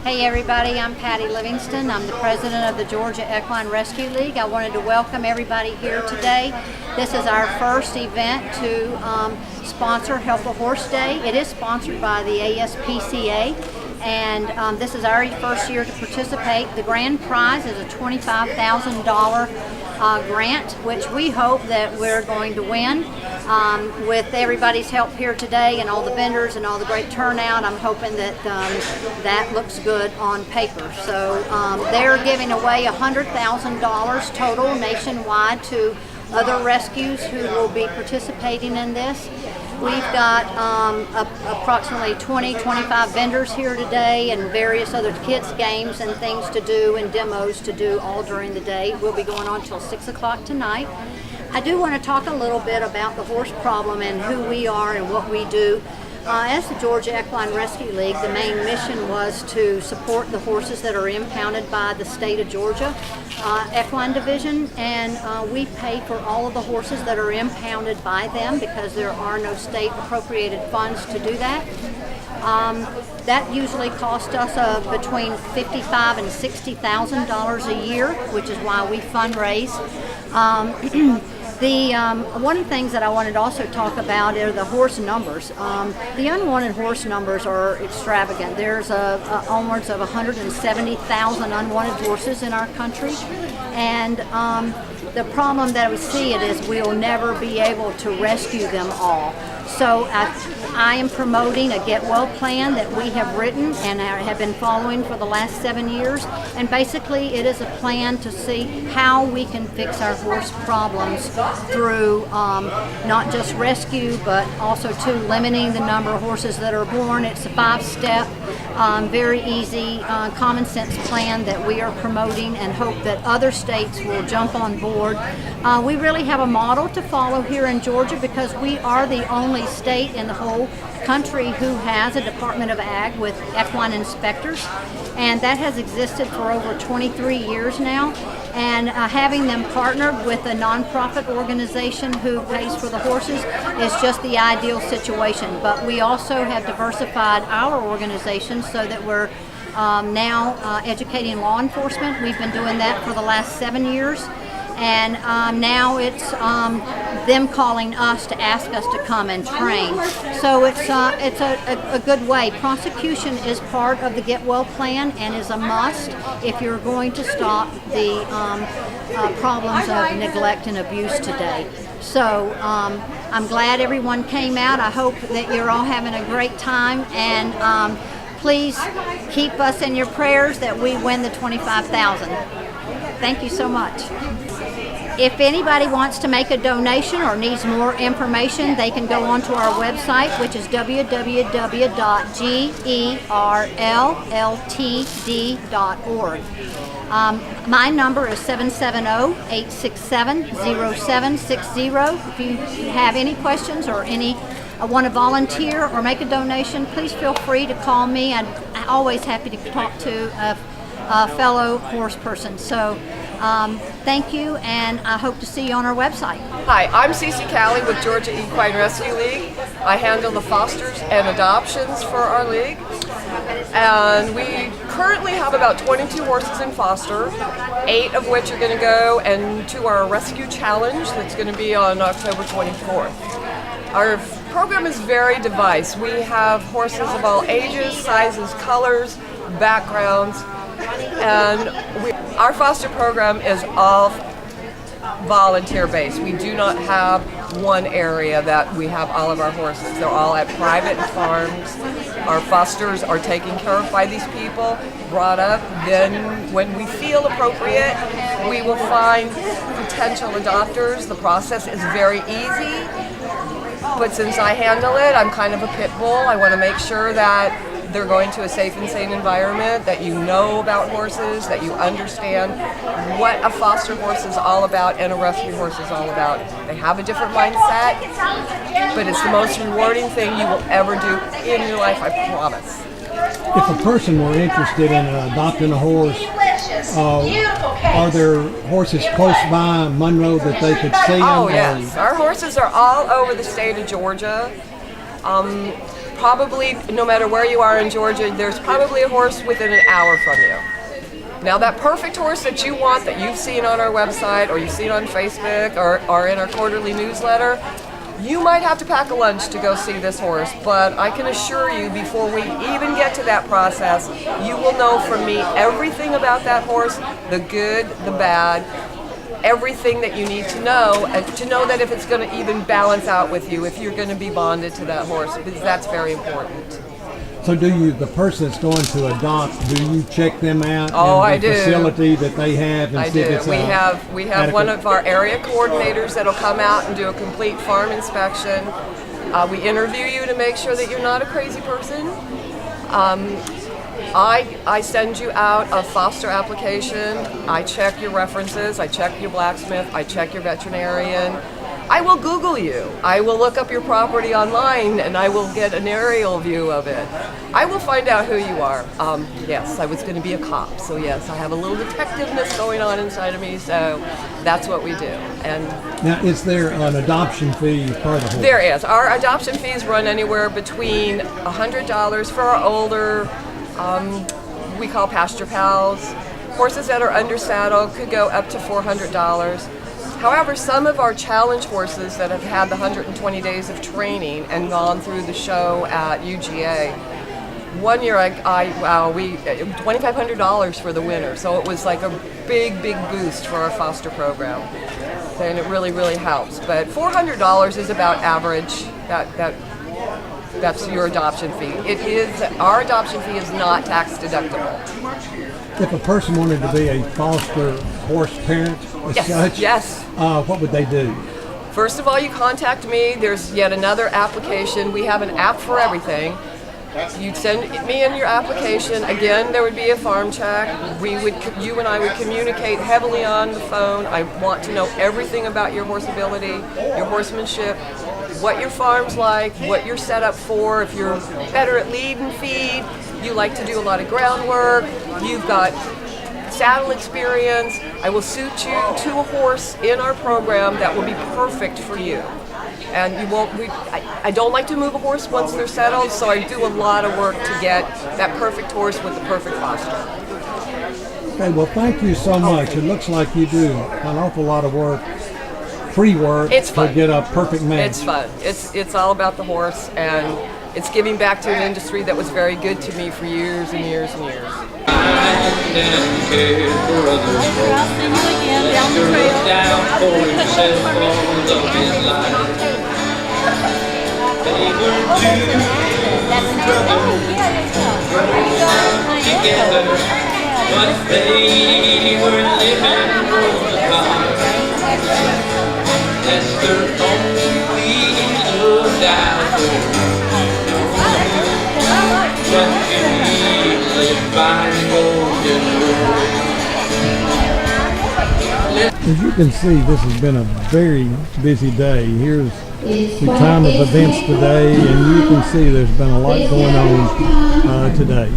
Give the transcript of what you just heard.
Hey everybody, I'm Patty Livingston. I'm the president of the Georgia Equine Rescue League. I wanted to welcome everybody here today. This is our first event to sponsor Help a Horse Day. It is sponsored by the ASPCA, and this is our first year to participate. The grand prize is a $25,000 grant, which we hope that we're going to win. With everybody's help here today and all the vendors and all the great turnout, I'm hoping that that looks good on paper. So they're giving away $100,000 total nationwide to other rescues who will be participating in this. We've got approximately 25 vendors here today and various other kids games and things to do and demos to do all during the day. We'll be going on till 6 o'clock tonight. I do want to talk a little bit about the horse problem and who we are and what we do. As the Georgia Equine Rescue League, the main mission was to support the horses that are impounded by the state of Georgia Equine Division, and we pay for all of the horses that are impounded by them because there are no state appropriated funds to do that. That usually costs us between $55,000 and $60,000 a year, which is why we fundraise. One of the things that I wanted to also talk about are the horse numbers. The unwanted horse numbers are extravagant. There's onwards of 170,000 unwanted horses in our country, and the problem that we see it is we'll never be able to rescue them all. So I am promoting a Get Well plan that we have written and have been following for the last 7 years. And basically it is a plan to see how we can fix our horse problems through not just rescue, but also to limiting the number of horses that are born. It's a 5-step, very easy, common sense plan that we are promoting and hope that other states will jump on board. We really have a model to follow here in Georgia because we are the only state in the whole country who has a Department of Ag with equine inspectors, and that has existed for over 23 years now. And having them partnered with a nonprofit organization who pays for the horses is just the ideal situation. But we also have diversified our organization so that we're now educating law enforcement. We've been doing that for the last 7 years. And now it's them calling us to ask us to come and train. So it's a good way. Prosecution is part of the Get Well plan and is a must if you're going to stop the problems of neglect and abuse today. So I'm glad everyone came out. I hope that you're all having a great time, and please keep us in your prayers that we win the $25,000. Thank you so much. If anybody wants to make a donation or needs more information, they can go onto our website, which is www.gerlltd.org. My number is 770-867-0760. If you have any questions or want to volunteer or make a donation, please feel free to call me. I'm always happy to talk to a fellow horse person. So thank you, and I hope to see you on our website. Hi, I'm Cece Callie with Georgia Equine Rescue League. I handle the fosters and adoptions for our league. And we currently have about 22 horses in foster, 8 of which are going to go to our rescue challenge that's going to be on October 24th. Our program is very diverse. We have horses of all ages, sizes, colors, backgrounds, and our foster program is all volunteer based. We do not have one area that we have all of our horses. They're all at private farms. Our fosters are taken care of by these people, brought up. Then when we feel appropriate, we will find potential adopters. The process is very easy, but since I handle it, I'm kind of a pit bull. I want to make sure that they're going to a safe and sane environment, that you know about horses, that you understand what a foster horse is all about and a rescue horse is all about. They have a different mindset, but it's the most rewarding thing you will ever do in your life, I promise. If a person were interested in adopting a horse, are there horses close by Monroe that they could see? Oh yes, our horses are all over the state of Georgia. probably, no matter where you are in Georgia, there's probably a horse within an hour from you. Now that perfect horse that you want, that you've seen on our website or you've seen on Facebook or in our quarterly newsletter, you might have to pack a lunch to go see this horse, but I can assure you before we even get to that process, you will know from me everything about that horse, the good, the bad, everything that you need to know, and to know that if it's going to even balance out with you, if you're going to be bonded to that horse, because that's very important. So the person that's going to adopt, do you check them out Oh, in I the do. facility that they have and I see do. if it's We have one of our area coordinators that'll come out and do a complete farm inspection. We interview you to make sure that you're not a crazy person. I send you out a foster application. I check your references. I check your blacksmith. I check your veterinarian. I will Google you. I will look up your property online and I will get an aerial view of it. I will find out who you are. Yes, I was going to be a cop, so yes, I have a little detectiveness going on inside of me, so that's what we do. And now, is there an adoption fee for the horse? there is. Our adoption fees run anywhere between $100 for our older, we call pasture pals. Horses that are under saddle could go up to $400. However, some of our challenge horses that have had the 120 days of training and gone through the show at UGA, one year we $2,500 for the winner. So it was like a big boost for our foster program, and it really helps. But $400 is about average. That's your adoption fee. Our adoption fee is not tax deductible. If a person wanted to be a foster horse parent as such, Yes. What would they do? First of all, you contact me. There's yet another application. We have an app for everything. You'd send me in your application. Again, there would be a farm check. You and I would communicate heavily on the phone. I want to know everything about your horse ability, your horsemanship, what your farm's like, what you're set up for, if you're better at lead and feed, you like to do a lot of groundwork, you've got saddle experience. I will suit you to a horse in our program that will be perfect for you. And you won't. I don't like to move a horse once they're settled, so I do a lot of work to get that perfect horse with the perfect foster. Okay, well, thank you so much. It looks like you do an awful lot of work, free work, It's fun. to get a perfect match. It's fun. It's all about the horse, and it's giving back to an industry that was very good to me for years and years and years. But they were living apart. That's their only look out for. But you live by the golden rule. As you can see, this has been a very busy day. Here's the time of events today, and you can see there's been a lot going on today.